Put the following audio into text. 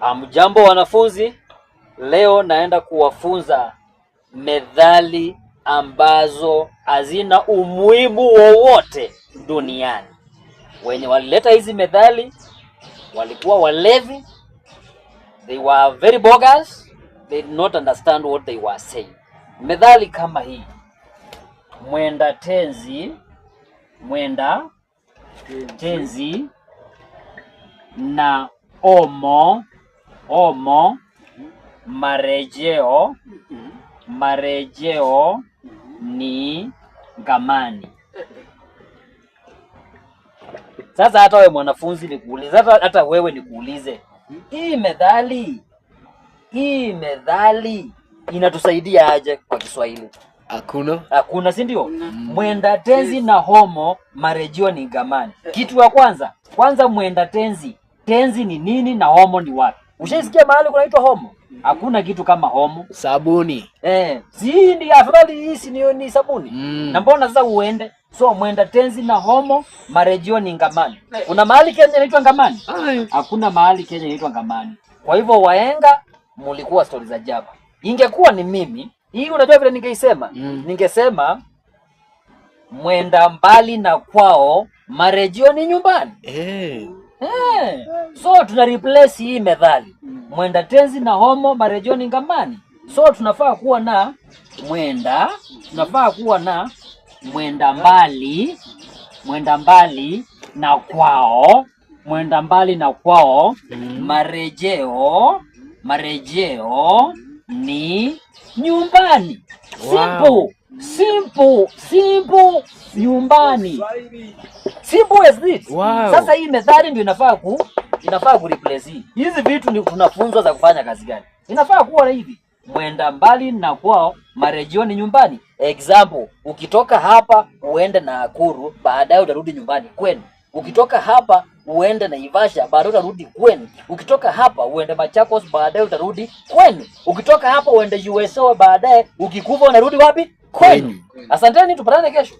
Hamjambo wanafunzi, leo naenda kuwafunza methali ambazo hazina umuhimu wowote duniani. Wenye walileta hizi methali walikuwa walevi. They were very bogus. They did not understand what they were saying. Methali kama hii: mwenda tenzi na omo marejeo ni ngamani. Sasa hata wewe mwanafunzi nikuulize, hata wewe nikuulize, hii methali inatusaidia aje kwa Kiswahili? Hakuna, si ndio? Mwenda tenzi na homo marejeo ni ngamani. Kitu ya kwanza mwenda tenzi ni nini na homo ni wapi? Ushaisikia mahali kunaitwa homo? Hakuna kitu kama homo. Sabuni. Si ndio afadhali hii ni sabuni. Na mbona sasa uende? So mwenda tenzi na homo marejeo ni ngamani. Kuna mahali Kenya inaitwa ngamani? Hakuna mahali Kenya inaitwa ngamani. Kwa hivyo wahenga mulikuwa stori za jaba. Ingekuwa ni mimi, hii unajua vile ningeisema? Ningesema mwenda mbali na kwao marejeo ni nyumbani. So tuna replace hii methali. Mwenda tenzi na homo marejeo ni ngamani. So tunafaa kuwa na mwenda mbali na kwao marejeo ni nyumbani. Simple, nyumbani. Simple as this. Wow. Sasa hii methali ndio inafaa ku replace hii. Hizi vitu ni tunafunzwa za kufanya kazi gani? Inafaa kuwa hivi: mwenda mbali na kwao marejeo ni nyumbani. Example, ukitoka hapa uende Nakuru, baadaye utarudi nyumbani kwenu. Ukitoka hapa uende Naivasha, baadaye utarudi kwenu. Ukitoka hapa uende Machakos, baadaye utarudi kwenu. Ukitoka hapa uende USA, baadaye ukikufa unarudi wapi? Kwenu. Asanteni, tupatane kesho.